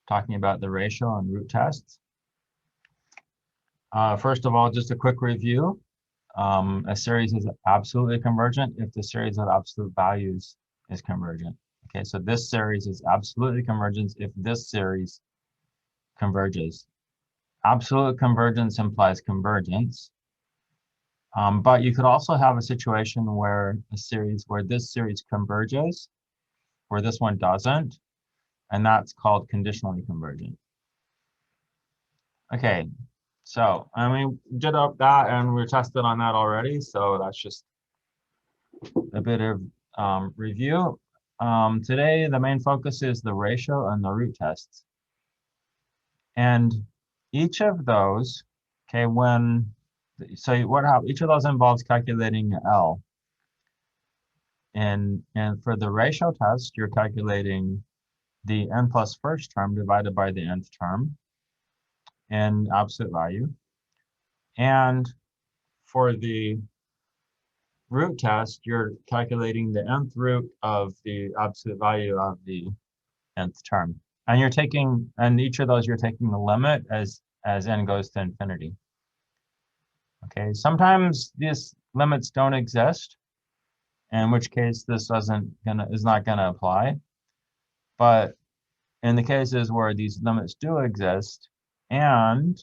talking about the ratio and root tests. First of all, just a quick review. A series is absolutely convergent if the series of absolute values is convergent. Okay, so this series is absolutely convergent if this series converges. Absolute convergence implies convergence. But you could also have a situation where this series converges, where this one doesn't, and that's called conditionally convergent. Okay, so we did that and we tested on that already, so that's just a bit of review. Today, the main focus is the ratio and the root tests. And each of those, okay, each of those involves calculating L. And for the ratio test, you're calculating the n plus first term divided by the nth term in absolute value. And for the root test, you're calculating the nth root of the absolute value of the nth term. And each of those, you're taking the limit as n goes to infinity. Okay, sometimes these limits don't exist, in which case this is not gonna apply. But in the cases where these limits do exist and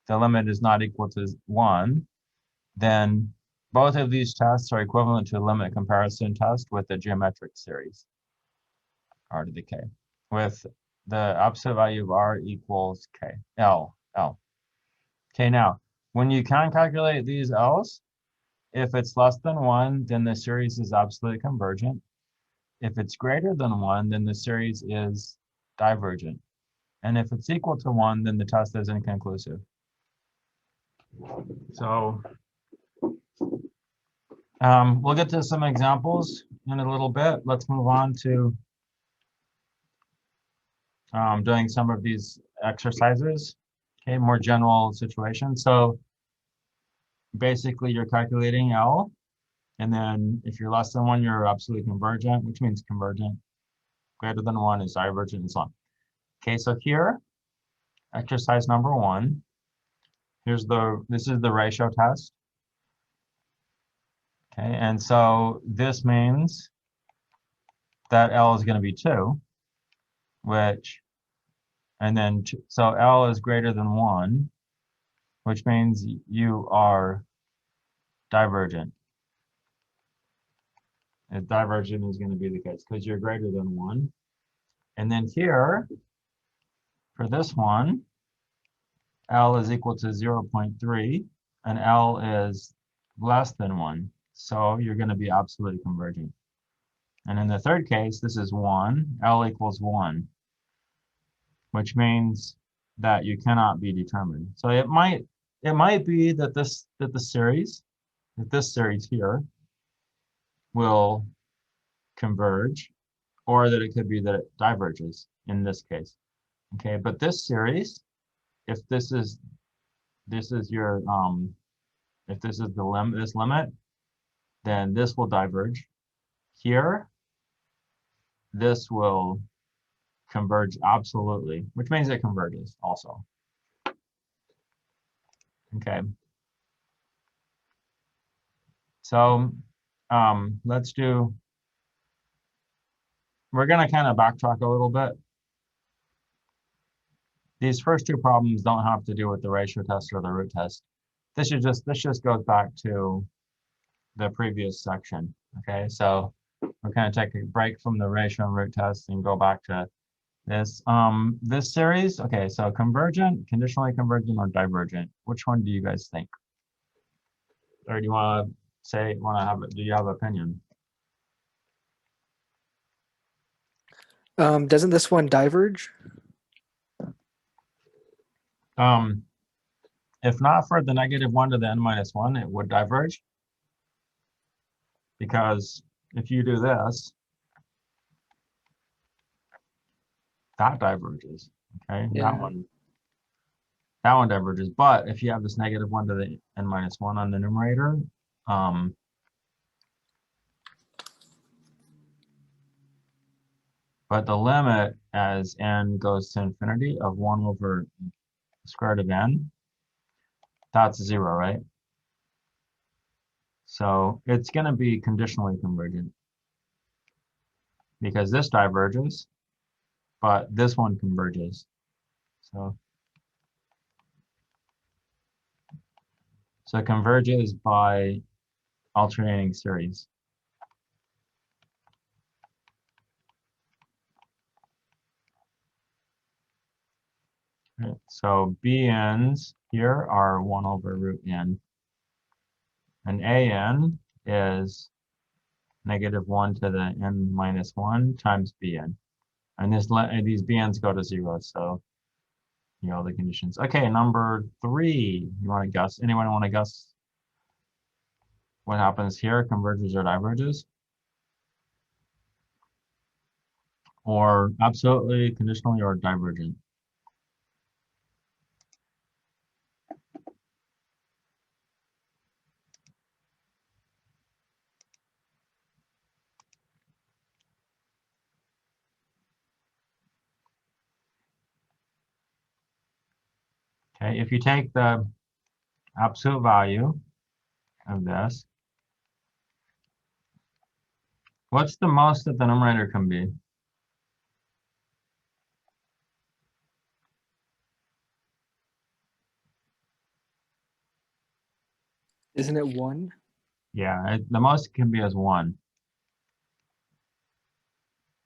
the limit is not equal to 1, then both of these tests are equivalent to a limit comparison test with a geometric series, r to the k, with the absolute value of r equals k, L. Okay, now, when you can calculate these L's, if it's less than 1, then the series is absolutely convergent. If it's greater than 1, then the series is divergent. And if it's equal to 1, then the test is inconclusive. So we'll get to some examples in a little bit. Let's move on to doing some of these exercises. Okay, more general situations. So basically you're calculating L, and then if you're less than 1, you're absolutely convergent, which means convergent. Greater than 1 is divergent, and so on. Okay, so here, exercise number 1. This is the ratio test. Okay, and so this means that L is going to be 2, so L is greater than 1, which means you are divergent. And divergent is going to be the case because you're greater than 1. And then here, for this one, L is equal to 0.3, and L is less than 1. So you're going to be absolutely convergent. And in the third case, this is 1, L equals 1, which means that you cannot be determined. So it might be that this series here will converge, or that it could be that it diverges in this case. Okay, but this series, if this is your if this is this limit, then this will diverge. Here, this will converge absolutely, which means it converges also. Okay. So we're going to kind of backtrack a little bit. These first two problems don't have to do with the ratio test or the root test. This just goes back to the previous section. Okay, so we're going to take a break from the ratio and root test and go back to this. This series. Okay, so convergent, conditionally convergent, or divergent. Which one do you guys think? Or do you want to say, do you have an opinion? Doesn't this one diverge? If not for the -1 to the n-1, it would diverge. Because if you do this, that diverges. Okay, Yeah. that one diverges. But if you have this -1 to the n-1 on the numerator, But the limit as n goes to infinity of 1 over the square root of n, that's 0, right? So it's going to be conditionally convergent because this diverges, but this one converges. So it converges by alternating series. Right. So bn's here are 1 over root n. And an is -1 to the n minus 1 times bn. And these bn's go to 0, so you know the conditions. Okay, number 3. You want to guess? Anyone want to guess what happens here? Converges or diverges? Or absolutely, conditionally, or divergent? Okay, if you take the absolute value of this, what's the most that the numerator can be? Isn't it 1? Yeah, the most it can be is 1.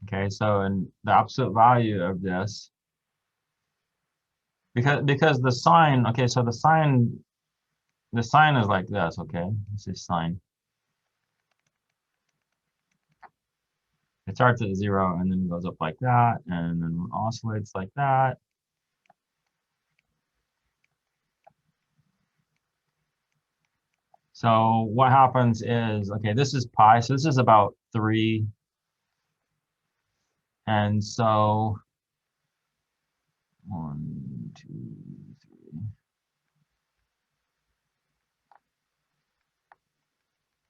Okay, so in the absolute value of this, because the sign, okay, so the sign is like this, okay? This is sine. It starts at 0 and then goes up like that, and then oscillates like that. So what happens is, okay, this is pi, so this is about 3. And so 1, 2, 3.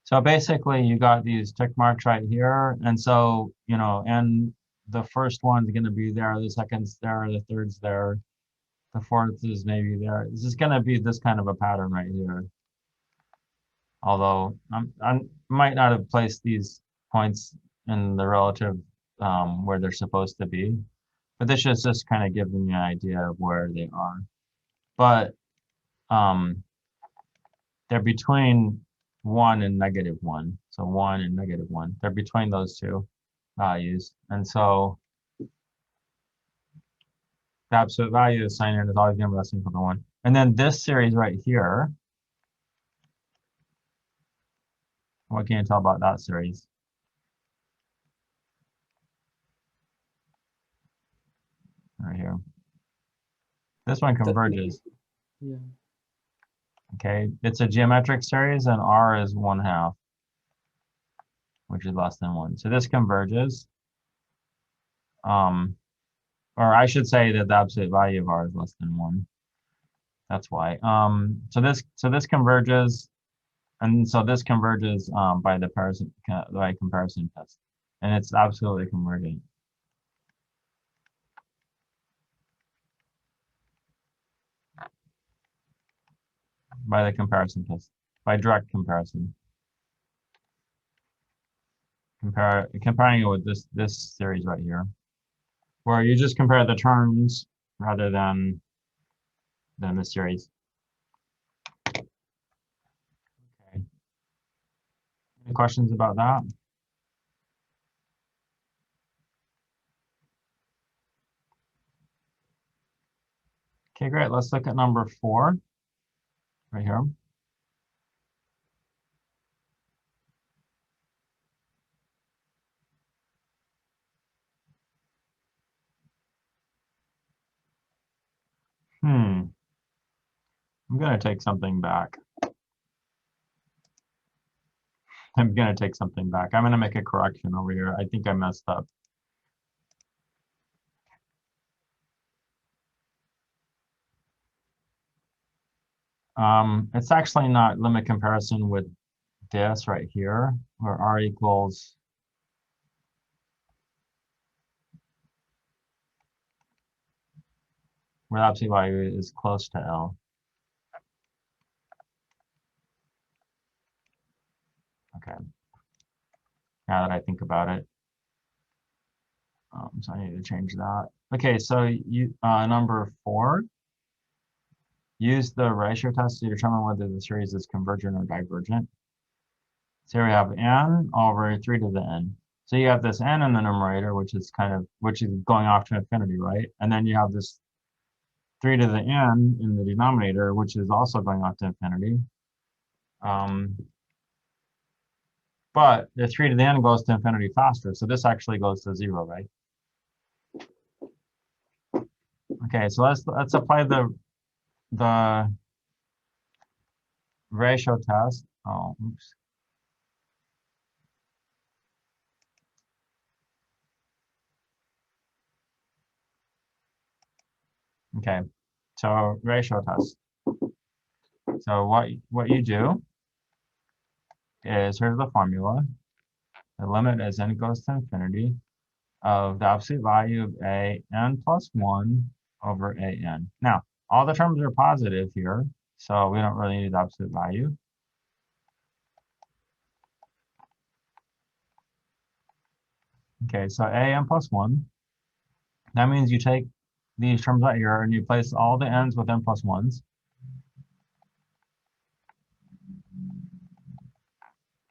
So basically you got these tick marks right here. And so, you know, and the first one's going to be there, the second's there, the third's there, the fourth is maybe there. This is going to be this kind of a pattern right here. Although I might not have placed these points in the relative where they're supposed to be, but this is just kind of giving you an idea of where they are. But they're between 1 and -1. So 1 and -1. They're between those two values. And so the absolute value of sine n is always going to be less than or equal to 1. And then this series right here, what can you tell about that series? Right here. This one converges. Yeah. Okay, it's a geometric series and r is 1/2, which is less than 1. So this converges. Or I should say that the absolute value of r is less than 1. That's why. So this converges, and so this converges by comparison test, and it's absolutely convergent by the comparison test, by direct comparison. Comparing it with this series right here, where you just compare the terms rather than the series. Okay. Any questions about that? Okay, great. Let's look at number 4 right here. I'm going to take something back. I'm going to take something back. I'm going to make a correction over here. I think I messed up. It's actually not limit comparison with this right here, where r equals where the absolute value is close to L. Okay. Now that I think about it. So I need to change that. Okay, so you number 4, use the ratio test to determine whether the series is convergent or divergent. So here we have n over 3 to the n. So you have this n in the numerator, which is going off to infinity, right? And then you have this 3 to the n in the denominator, which is also going off to infinity. But the 3 to the n goes to infinity faster, so this actually goes to 0, right? Okay, so let's apply the ratio test. Oh, oops. Okay, so ratio test. So what you do is, here's the formula. The limit as n goes to infinity of the absolute value of a n plus 1 over a n. Now, all the terms are positive here, so we don't really need the absolute value. Okay, so a n plus 1. That means you take these terms out here and you place all the n's with n plus 1s.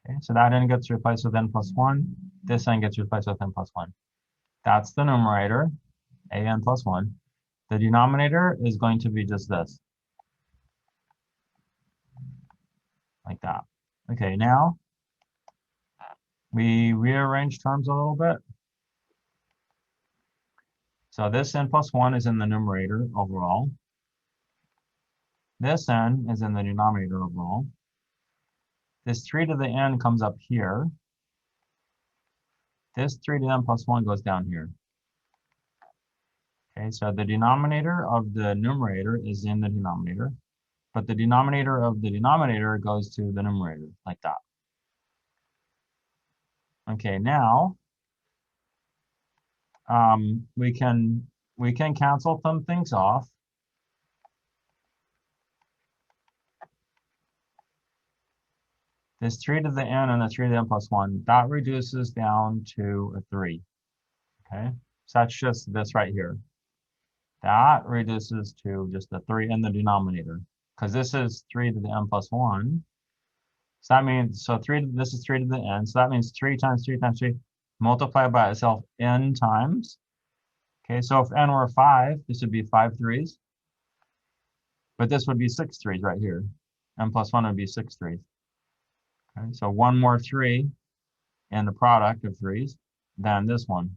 Okay, so that n gets replaced with n plus 1. This n gets replaced with n plus 1. That's the numerator, a n plus 1. The denominator is going to be just this. Like that. Okay, now we rearrange terms a little bit. So this n plus 1 is in the numerator overall. This n is in the denominator overall. This 3 to the n comes up here. This 3 to the n plus 1 goes down here. Okay, so the denominator of the numerator is in the denominator, but the denominator of the denominator goes to the numerator, like that. Okay, now we can cancel some things off. This 3 to the n and the 3 to the n plus 1, that reduces down to a 3. Okay, so that's just this right here. That reduces to just a 3 in the denominator, because this is 3 to the n plus 1. So that means, this is 3 to the n, so that means 3 times 3 times 3 multiplied by itself n times. Okay, so if n were 5, this would be 5 3s. But this would be 6 3s right here. N plus 1 would be 6 3s. Okay, so one more 3 in the product of 3s than this one.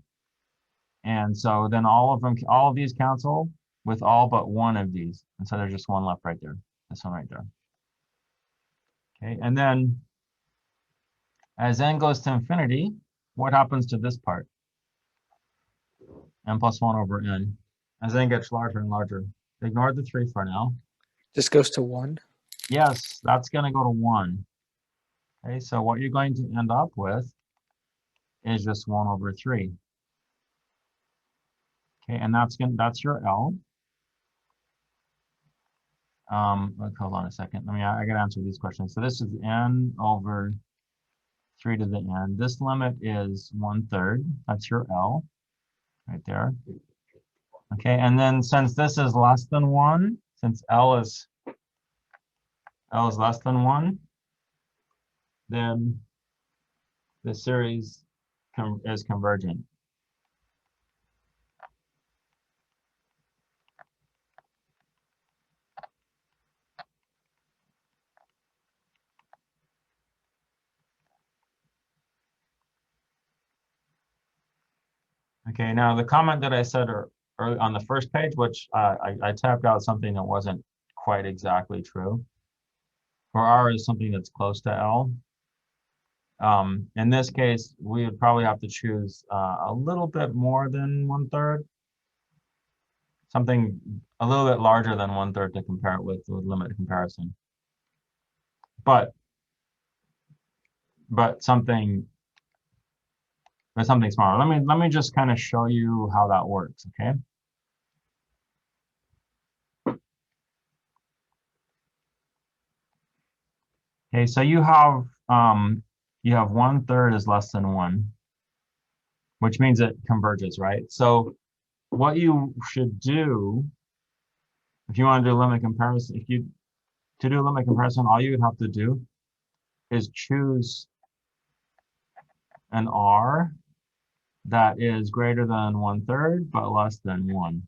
And so then all of these cancel with all but one of these. And so there's just one left right there. This one right there. Okay, and then as n goes to infinity, what happens to this part? N plus 1 over n. As n gets larger and larger. Ignore the 3 for now. Just goes to 1? Yes, that's going to go to 1. Okay, so what you're going to end up with is just 1 over 3. Okay, and that's your L. Hold on a second. I gotta answer these questions. So this is n over 3 to the n. This limit is 1/3. That's your L right there. Okay, and then since this is less than 1, since L is less than 1, then the series is convergent. Okay, now the comment that I said early on the first page, which I tapped out something that wasn't quite exactly true. For R is something that's close to L. In this case, we would probably have to choose a little bit more than 1/3. Something a little bit larger than 1/3 to compare it with limit comparison. But something smaller. Let me just kind of show you how that works, okay? Okay, so you have 1/3 is less than 1, which means it converges, right? So what you should do if you want to do a limit comparison, to do a limit comparison, all you would have to do is choose an R that is greater than 1/3 but less than 1.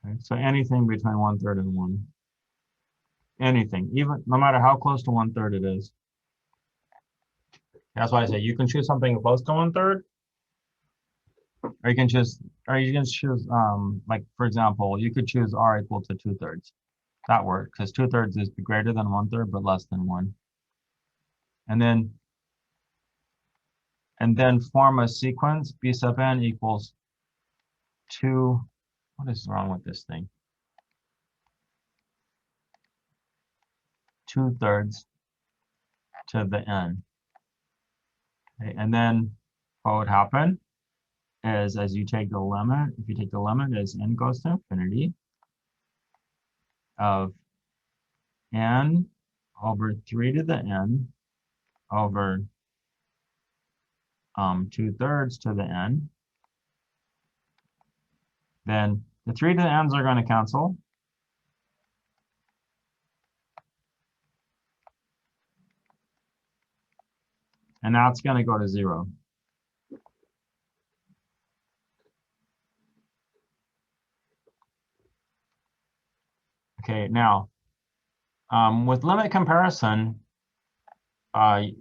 Okay, so anything between 1/3 and 1. Anything, even no matter how close to 1/3 it is. That's why I say you can choose something close to 1/3, or you can choose, like for example, you could choose R equal to 2/3. That works because 2/3 is greater than 1/3 but less than 1. And then form a sequence. B sub n equals 2. What is wrong with this thing? 2/3 to the n. Okay, and then what would happen is as you take the limit, if you take the limit as n goes to infinity of n over 3 to the n over 2/3 to the n, then the 3 to the n's are going to cancel. And that's going to go to 0. Okay, now with limit comparison, the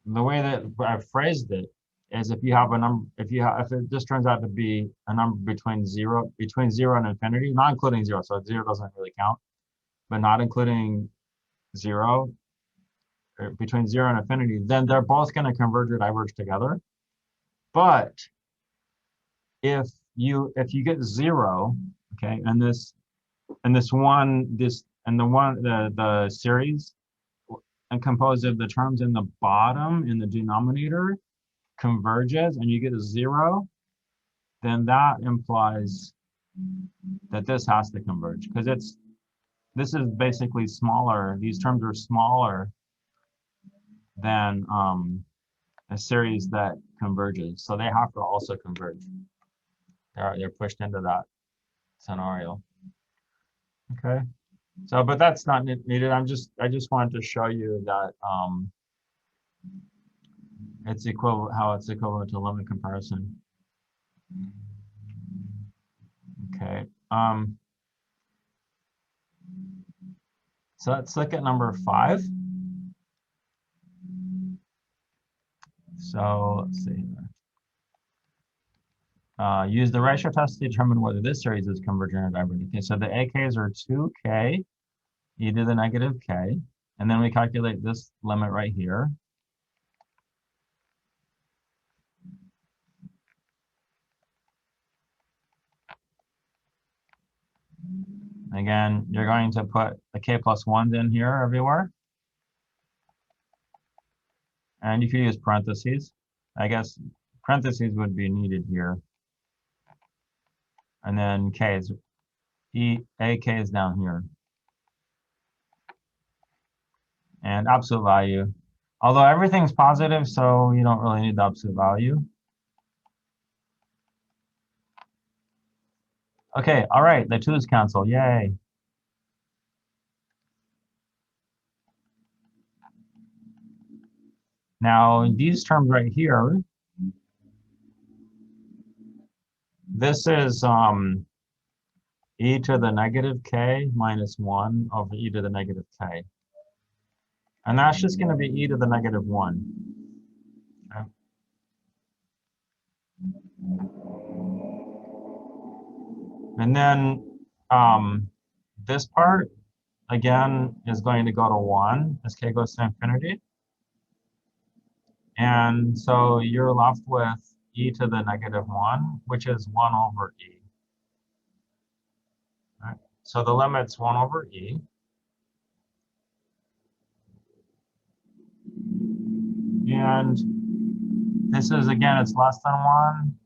way that I've phrased it is if you have a number, if it just turns out to be a number between zero and infinity, not including 0, so 0 doesn't really count, but not including 0, or between 0 and infinity, then they're both going to converge or diverge together. But if you get 0, okay, and the series and composed of the terms in the bottom in the denominator converges and you get a 0, then that implies that this has to converge because this is basically smaller. These terms are smaller than a series that converges, so they have to also converge. They're pushed into that scenario. Okay, so but that's not needed. I just wanted to show you that it's equivalent to limit comparison. Okay. So let's look at number 5. So let's see here. Use the ratio test to determine whether this series is convergent or divergent. Okay, so the AKs are 2k e to the negative k, and then we calculate this limit right here. Again, you're going to put the k plus 1s in here everywhere. And you could use parentheses. I guess parentheses would be needed here. And then k's, AK is down here. And absolute value. Although everything's positive, so you don't really need the absolute value. Okay, all right, the 2's cancel, yay. Now, these terms right here, this is e to the negative k minus 1 over e to the negative k. And that's just going to be e to the negative 1. Okay. And then this part, again, is going to go to 1 as k goes to infinity. And so you're left with e to the negative 1, which is 1 over e. Right? So the limit's 1 over e. And this is, again, it's less than 1.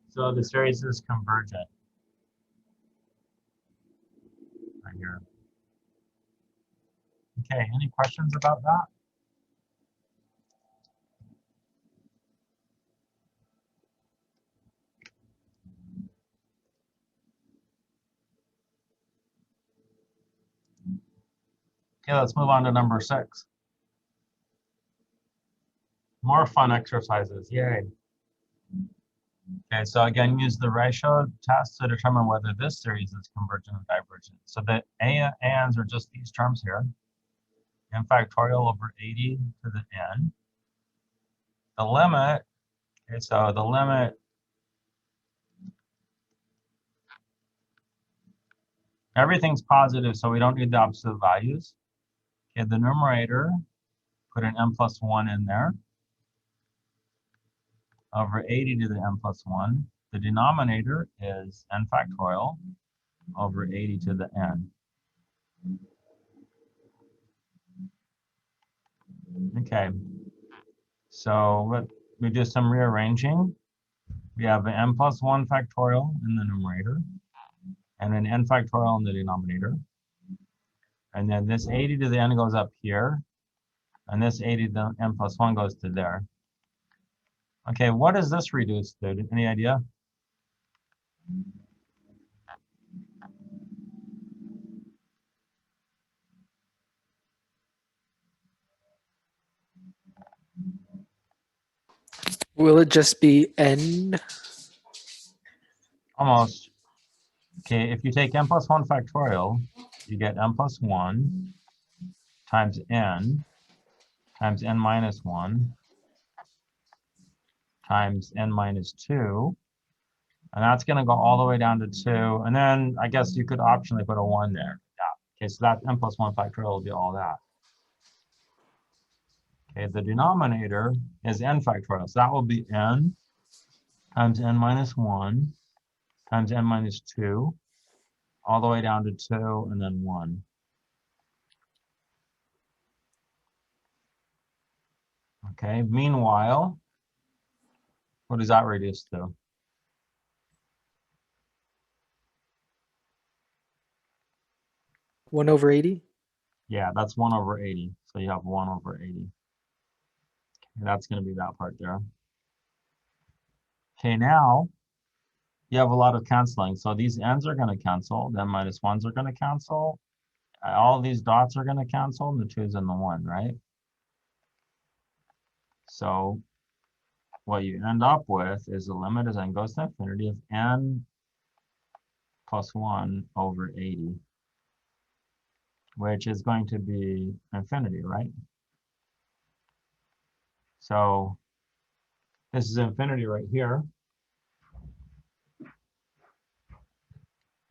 So the series is convergent. Right here. Okay, any questions about that? Okay, let's move on to number 6. More fun exercises, yay. Okay, so again, use the ratio test to determine whether this series is convergent or divergent. So the ands are just these terms here. N factorial over 80 to the n. The limit, okay, so the limit, everything's positive, so we don't need the absolute values. Okay, the numerator, put an n plus 1 in there, over 80 to the n plus 1. The denominator is n factorial over 80 to the n. Okay, so we do some rearranging. We have an n plus 1 factorial in the numerator and an n factorial in the denominator. And then this 80 to the n goes up here, and this 80 to the n plus 1 goes to there. Okay, what is this reduced to? Any idea? Will it just be n? Almost. Okay, if you take n plus 1 factorial, you get n plus 1 times n minus 1 times n minus 2. And that's going to go all the way down to 2. And then I guess you could optionally put a 1 there. Yeah. Okay, so that n plus 1 factorial will be all that. Okay, the denominator is n factorial. So that will be n times n minus 1 times n minus 2, all the way down to 2, and then 1. Okay, meanwhile, what does that reduce to? One over 80? Yeah, that's 1 over 80. So you have 1 over 80. Okay, that's going to be that part there. Okay, now you have a lot of canceling. So these n's are going to cancel. Then minus 1s are going to cancel. All these dots are going to cancel, and the 2's and the 1, right? So what you end up with is the limit as n goes to infinity of n plus 1 over 80, which is going to be infinity, right? So this is infinity right here.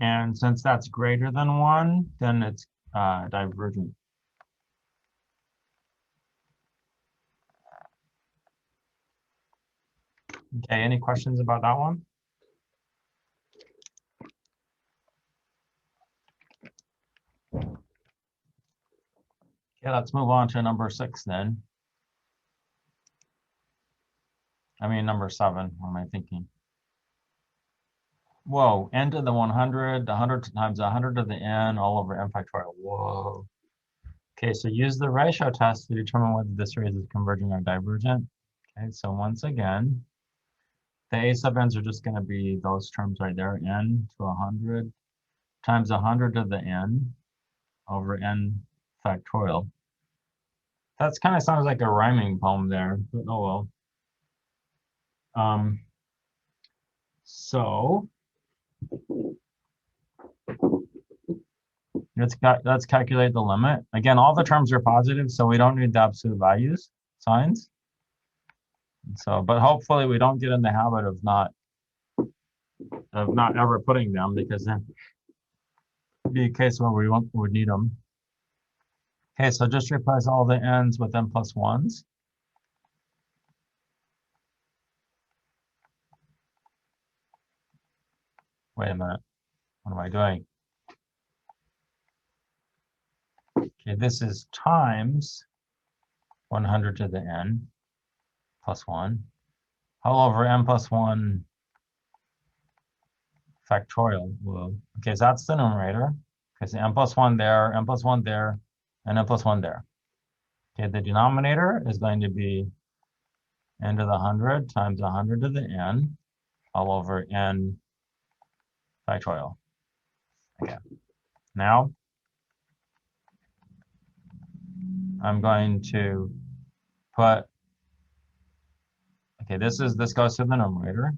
And since that's greater than 1, then it's divergent. Okay, any questions about that one? Okay, let's move on to number 6 then. I mean, number 7, what am I thinking? Whoa, n to the 100, 100 times 100 to the n, all over n factorial. Whoa. Okay, so use the ratio test to determine whether the series is convergent or divergent. Okay, so once again, the a sub n's are just going to be those terms right there, n to 100 times 100 to the n over n factorial. That's kind of sounds like a rhyming poem there, but oh well. So let's calculate the limit. Again, all the terms are positive, so we don't need the absolute values, signs. So, but hopefully we don't get in the habit of not ever putting them, because then it'd be a case where we would need them. Okay, so just replace all the n's with n plus 1s. Wait a minute, what am I doing? Okay, this is times 100 to the n plus 1, all over n plus 1 factorial. Whoa. Okay, so that's the numerator. Okay, so n plus 1 there, n plus 1 there, and n plus 1 there. Okay, the denominator is going to be n to the 100 times 100 to the n all over n factorial. Okay, now I'm going to put, okay, this goes to the numerator.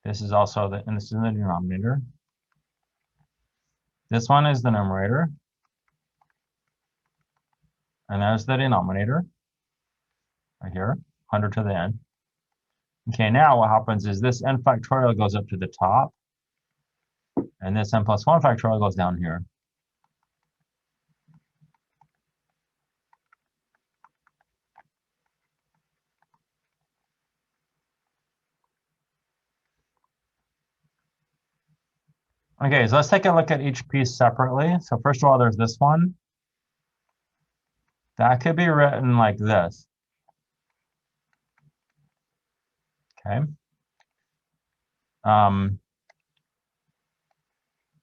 This is also the, and this is the denominator. This one is the numerator. And there's the denominator right here, 100 to the n. Okay, now what happens is this n factorial goes up to the top, and this n plus 1 factorial goes down here. Okay, so let's take a look at each piece separately. So first of all, there's this one. That could be written like this. Okay.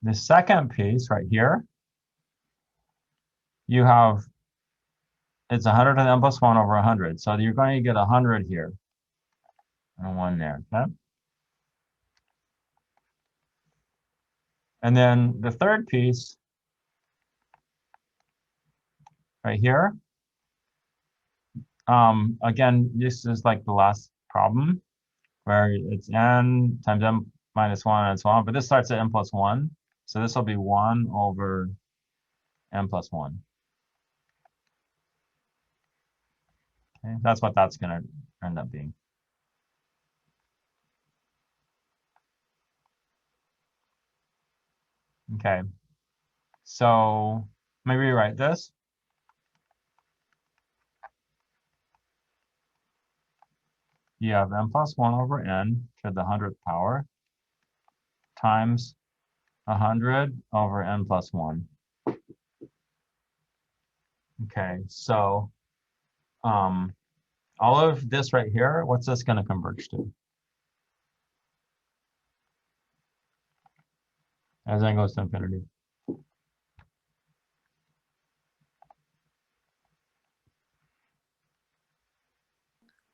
The second piece right here, you have, it's 100 to the n plus 1 over 100. So you're going to get 100 here and a 1 there. Okay. And then the third piece right here, again, this is like the last problem where it's n times n minus 1 and so on, but this starts at n plus 1. So this will be 1 over n plus 1. Okay, that's what that's going to end up being. Okay, so maybe rewrite this. You have n plus 1 over n to the 100th power times 100 over n plus 1. Okay, so all of this right here, what's this going to converge to? As n goes to infinity.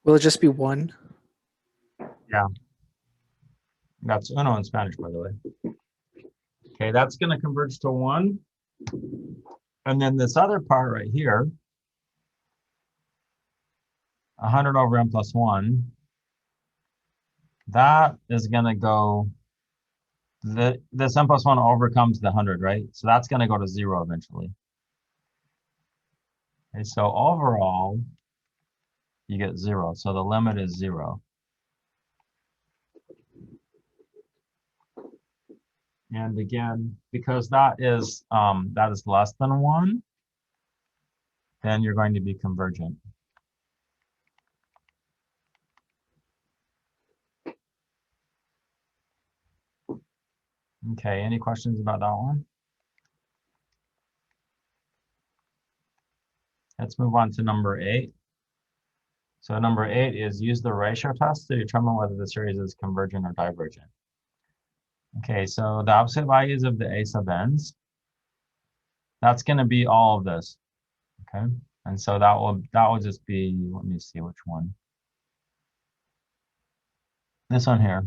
Will it just be 1? Yeah. That's uno in Spanish, by the way. Okay, that's going to converge to 1. And then this other part right here, 100 over n plus 1, that is going to go, this n plus 1 overcomes the 100, right? So that's going to go to 0 eventually. Okay, so overall, you get 0. So the limit is 0. And again, because that is less than 1, then you're going to be convergent. Okay, any questions about that one? Let's move on to number 8. So number 8 is use the ratio test to determine whether the series is convergent or divergent. Okay, so the absolute values of the a sub n's, that's going to be all of this. Okay, and so that will just be, let me see which one. This one here.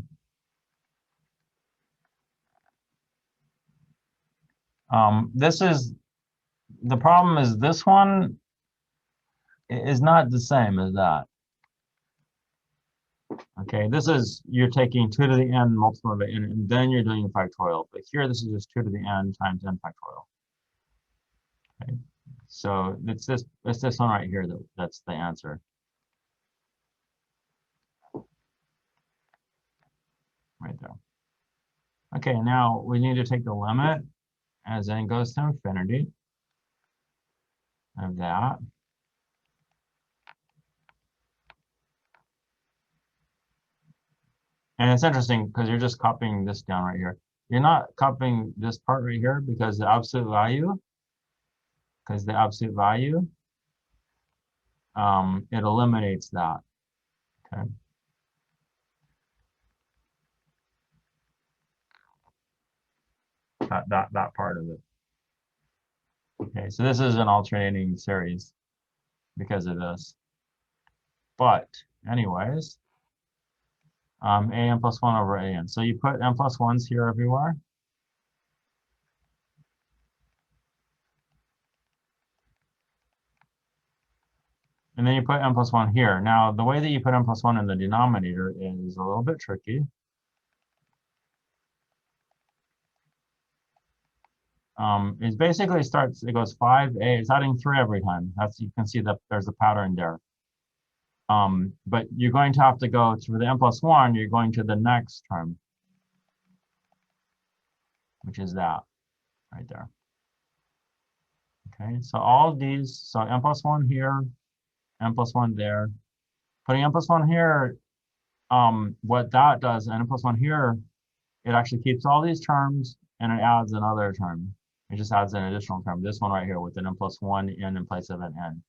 This is, the problem is this one is not the same as that. Okay, this is, you're taking 2 to the n multiple of it, and then you're doing a factorial. But here, this is just 2 to the n times n factorial. Okay, so it's this one right here that's the answer. Right there. Okay, now we need to take the limit as n goes to infinity of that. And it's interesting because you're just copying this down right here. You're not copying this part right here because the absolute value, it eliminates that. Okay. That part of it. Okay, so this is an alternating series because of this. But anyways, an plus 1 over an. So you put n plus 1s here everywhere. And then you put n plus 1 here. Now, the way that you put n plus 1 in the denominator is a little bit tricky. It basically starts, it goes 5a, it's adding 3 every time. You can see that there's a pattern there. But you're going to have to go to the n plus 1, you're going to the next term, which is that right there. Okay, so all of these, so n plus 1 here, n plus 1 there. Putting n plus 1 here, what that does, n plus 1 here, it actually keeps all these terms and it adds another term. It just adds an additional term, this one right here with an n plus 1 in place of an n.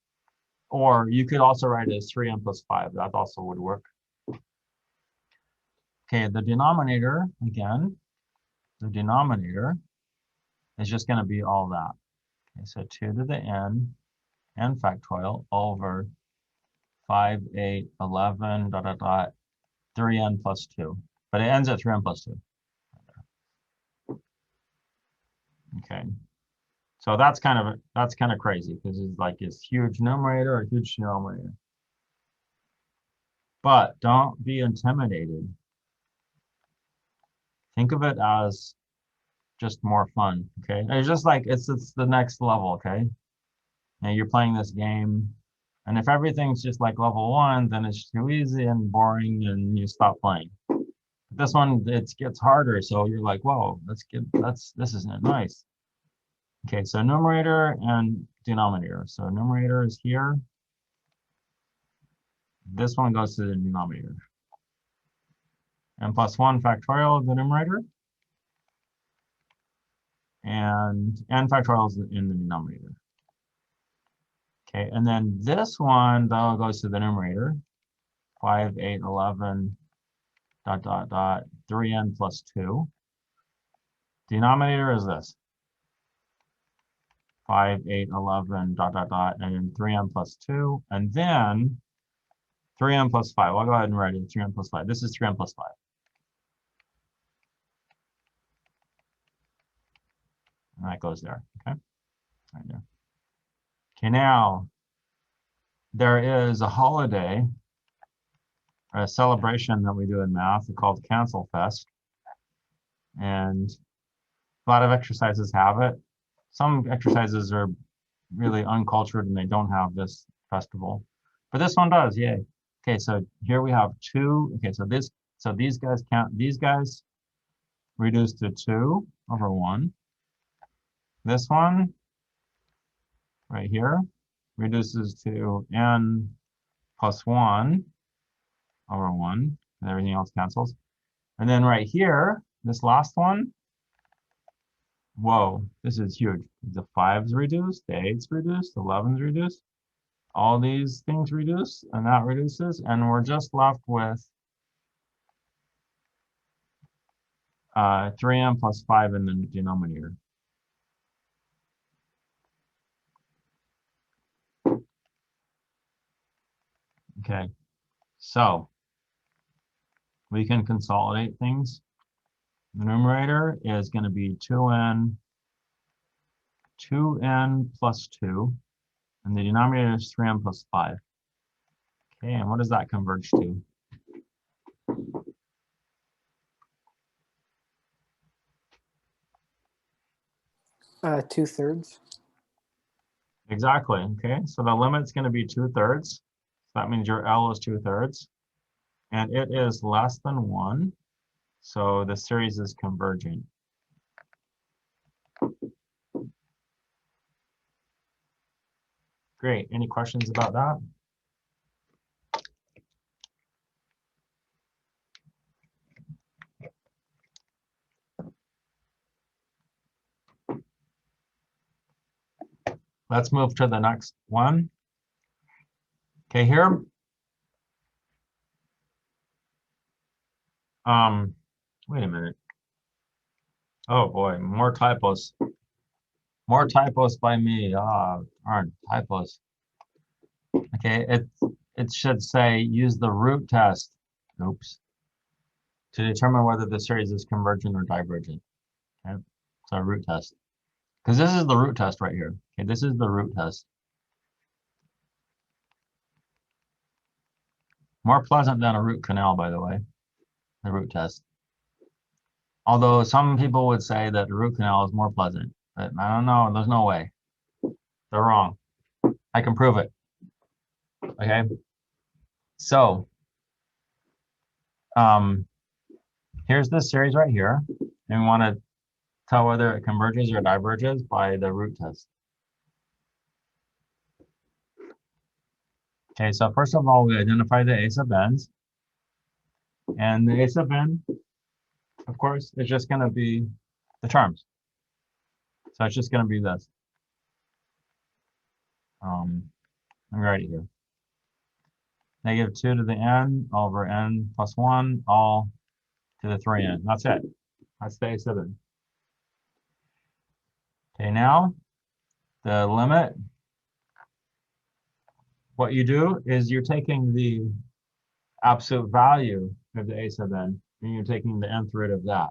Or you could also write it as 3n plus 5. That also would work. Okay, the denominator, again, the denominator is just going to be all that. Okay, so 2 to the n factorial over 5, 8, 11, dot, dot, dot, 3n plus 2. But it ends at 3n plus 2. Okay. So that's kind of crazy because it's like this huge numerator or huge denominator. But don't be intimidated. Think of it as just more fun, okay? It's just like it's the next level, okay? Now you're playing this game, and if everything's just like level 1, then it's too easy and boring, and you stop playing. This one, it gets harder, so you're like, whoa, this isn't nice. Okay, so numerator and denominator. So numerator is here. This one goes to the denominator. N plus 1 factorial of the numerator. And n factorial is in the denominator. Okay, and then this one, though, goes to the numerator. 5, 8, 11, dot, dot, dot, 3n plus 2. Denominator is this. 5, 8, 11, dot, dot, dot, and then 3n plus 2. And then 3n plus 5. I'll go ahead and write it 3n plus 5. This is 3n plus 5. And that goes there, okay? Right there. Okay, now, there is a holiday, or a celebration that we do in math called Cancel Fest. And a lot of exercises have it. Some exercises are really uncultured and they don't have this festival. But this one does, yay. Okay, so here we have 2. Okay, so these guys count, these guys reduce to 2 over 1. This one right here reduces to n plus 1 over 1, and everything else cancels. And then right here, this last one, whoa, this is huge. The 5's reduced, the 8's reduced, the 11's reduced. All these things reduce, and that reduces, and we're just left with 3n plus 5 in the denominator. Okay, so we can consolidate things. The numerator is going to be 2n plus 2, and the denominator is 3n plus 5. Okay, and what does that converge to? Two-thirds. Exactly, okay, so the limit's going to be 2/3. So that means your L is 2/3, and it is less than 1, so the series is convergent. Great, any questions about that? Let's move to the next one. Okay, here. Wait a minute. Oh boy, more typos. More typos by me. Aren't typos. Okay, it should say use the root test. Oops. To determine whether the series is convergent or divergent. Okay, so root test. Because this is the root test right here. Okay, this is the root test. More pleasant than a root canal, by the way, the root test. Although some people would say that the root canal is more pleasant, but I don't know, there's no way. They're wrong. I can prove it. Okay. So here's this series right here, and we want to tell whether it converges or diverges by the root test. Okay, so first of all, we identify the a sub n's, and the a sub n, of course, is just going to be the terms. So it's just going to be this. Let me write it here. -2 to the n over n plus 1 all to the 3n. That's it. That's the a sub n. Okay, now the limit, what you do is you're taking the absolute value of the a sub n and you're taking the nth root of that.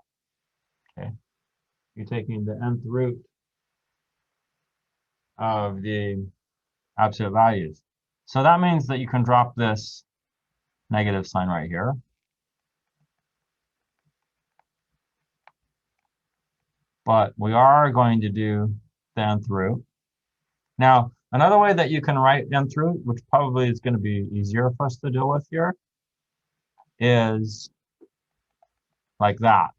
Okay, you're taking the nth root of the absolute values. So that means that you can drop this negative sign right here. But we are going to do the nth root. Now, another way that you can write nth root, which probably is going to be easier for us to deal with here, is like that.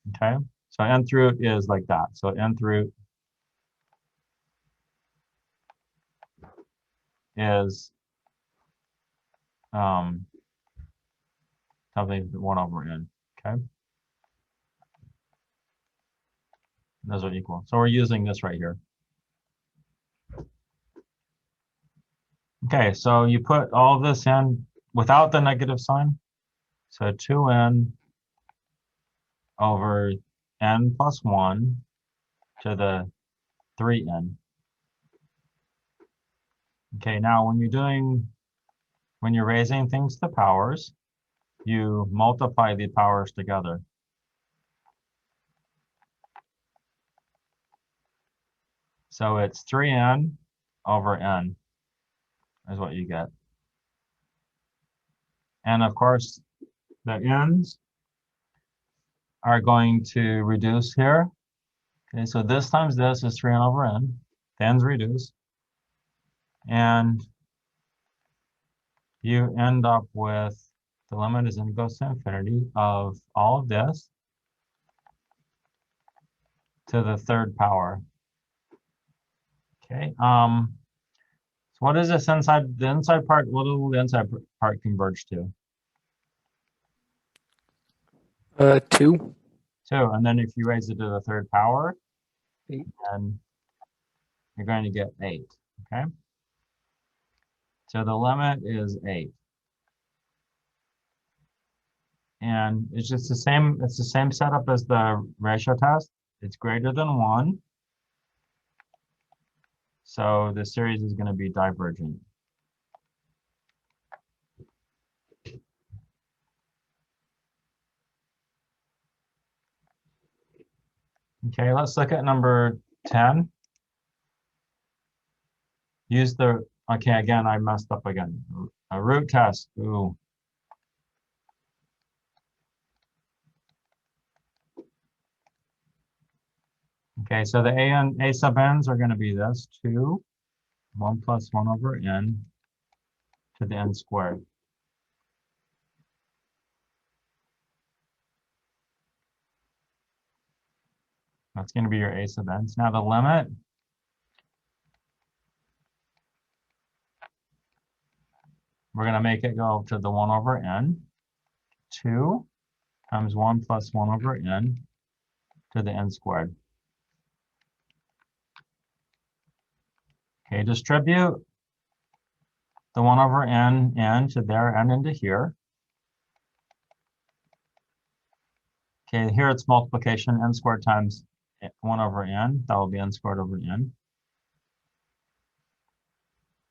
Okay, so nth root is like that. So nth root is something 1 over n. Okay, those are equal. So we're using this right here. Okay, so you put all of this in without the negative sign. So 2n over n plus 1 to the 3n. Okay, now when you're raising things to powers, you multiply the powers together. So it's 3n over n is what you get. And of course, the n's are going to reduce here. Okay, so this times this is 3n over n. The n's reduce. And you end up with the limit as n goes to infinity of all of this to the 3rd power. Okay. So what is this inside the inside part? What will the inside part converge to? 2. 2. And then if you raise it to the 3rd power, 8. then you're going to get 8. Okay. So the limit is 8. And it's just the same setup as the ratio test. It's greater than 1. So the series is going to be divergent. Okay, let's look at number 10. Okay, again, I messed up again. A root test. Ooh. Okay, so the a sub n's are going to be this, 2, 1 plus 1 over n to the n squared. That's going to be your a sub n's. Now the limit, we're going to make it go to the 1 over n, 2 times 1 plus 1 over n to the n squared. Okay, distribute the 1 over n to there and into here. Okay, here it's multiplication, n squared times 1 over n. That will be n squared over n.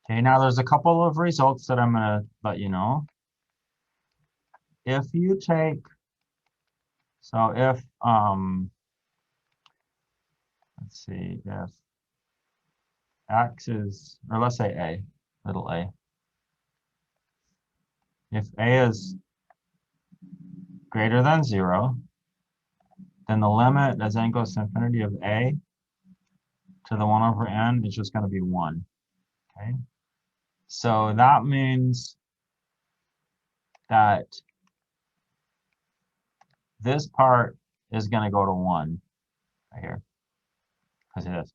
Okay, now there's a couple of results that I'm going to let you know. If you take, so if, let's see, if x is, or let's say a, little a. If a is greater than 0, then the limit as n goes to infinity of a to the 1 over n is just going to be 1. Okay, so that means that this part is going to go to 1 right here, because it is.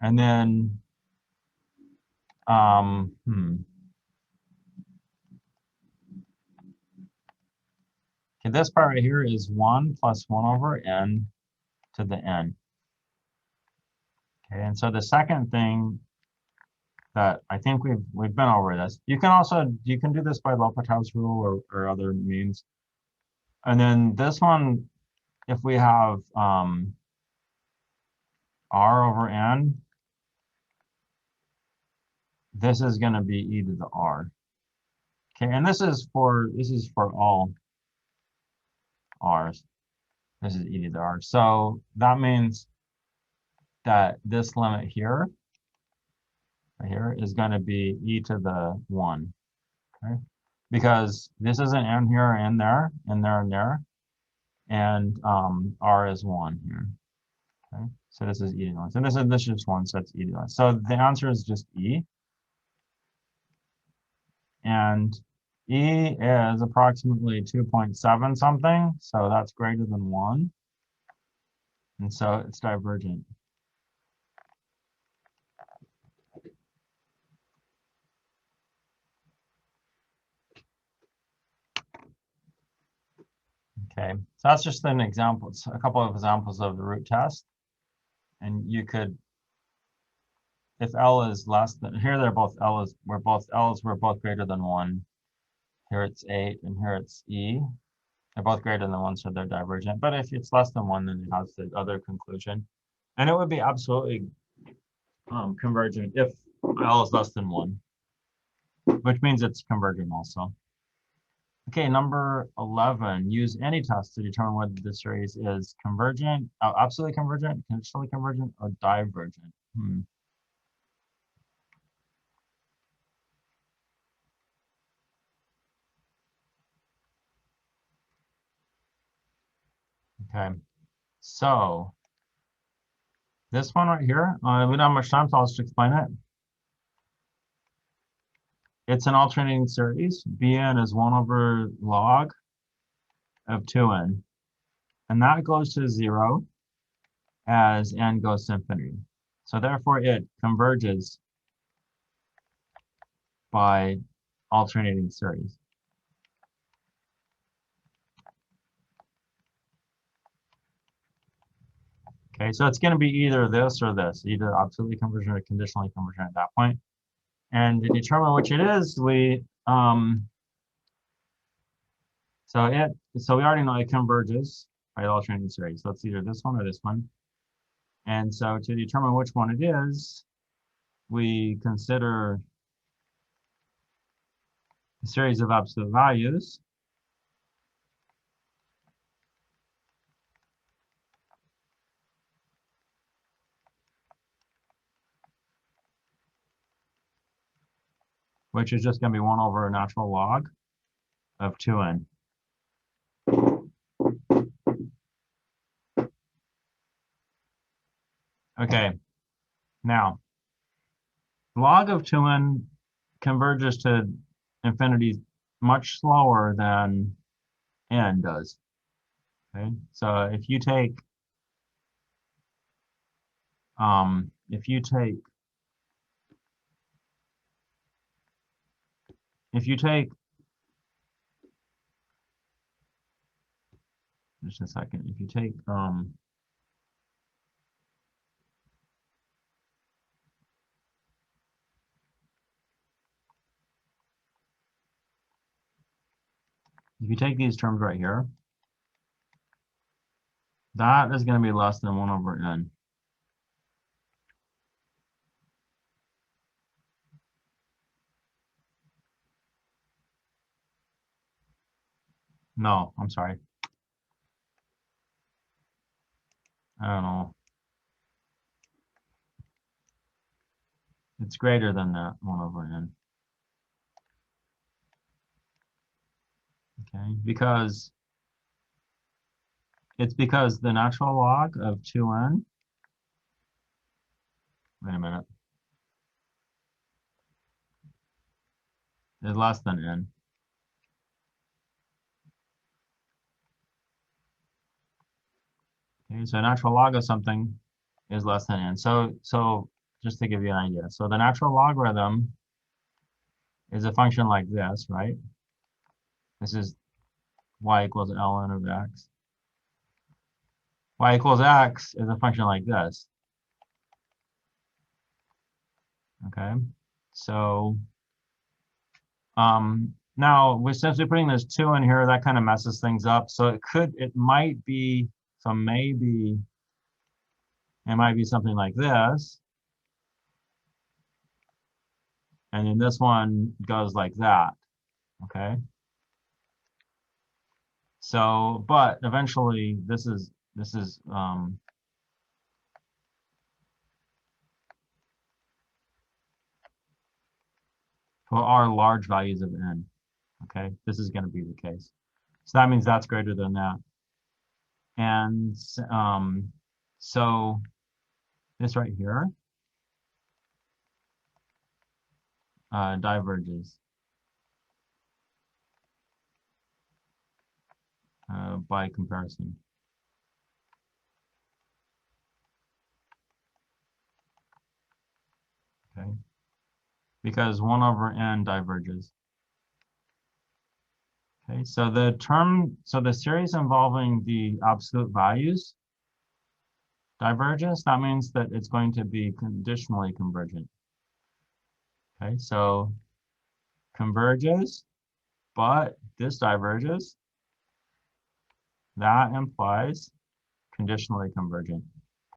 And then, okay, this part right here is 1 plus 1 over n to the n. Okay, and so the second thing that I think we've been over this. You can do this by L'Hopital's rule or other means. And then this one, if we have r over n, this is going to be e to the r. Okay, and this is for all r's. This is e to the r. So that means that this limit here, right here, is going to be e to the 1. Okay, because this is an n here, and there, and there, and there, and r is 1 here. Okay, so this is e to the 1. So this is just 1, so it's e to the 1. So the answer is just e. And e is approximately 2.7 something, so that's greater than 1. And so it's divergent. Okay, so that's just an example, a couple of examples of the root test. And you could, if L is less than, here they're both L is, we're both greater than 1. Here it's 8, and here it's E. They're both greater than 1, so they're divergent. But if it's less than 1, then it has the other conclusion. And it would be absolutely convergent if L is less than 1, which means it's convergent also. Okay, number 11, use any test to determine whether the series is convergent, absolutely convergent, conditionally convergent, or divergent. Okay, so this one right here, we don't have much time, so I'll just explain it. It's an alternating series. Bn is 1 over log of 2n. And that goes to 0 as n goes to infinity. So therefore, it converges by alternating series. Okay, so it's going to be either this or this, either absolutely convergent or conditionally convergent at that point. And to determine which it is, so we already know it converges by alternating series. So it's either this one or this one. And so to determine which one it is, we consider a series of absolute values. Which is just going to be 1 over a natural log of 2n. Okay, now, log of 2n converges to infinity much slower than n does. Okay, so if you take just a second, if you take these terms right here, That is going to be less than 1 over n. No, I'm sorry. I don't know. It's greater than that, 1 over n. Okay, because the natural log of 2n, wait a minute, is less than n. Okay, so natural log of something is less than n. So just to give you an idea, so the natural logarithm is a function like this, right? This is y equals ln of x. Y equals x is a function like this. Okay, so now since we're putting this 2 in here, that kind of messes things up. So it might be, so maybe it might be something like this. And then this one goes like that. Okay. So, but eventually this is for our large values of n. Okay, this is going to be the case. So that means that's greater than that. And so this right here diverges by comparison. Okay, because 1 over n diverges. Okay, so the series involving the absolute values diverges. That means that it's going to be conditionally convergent. Okay, so converges, but this diverges. That implies conditionally convergent.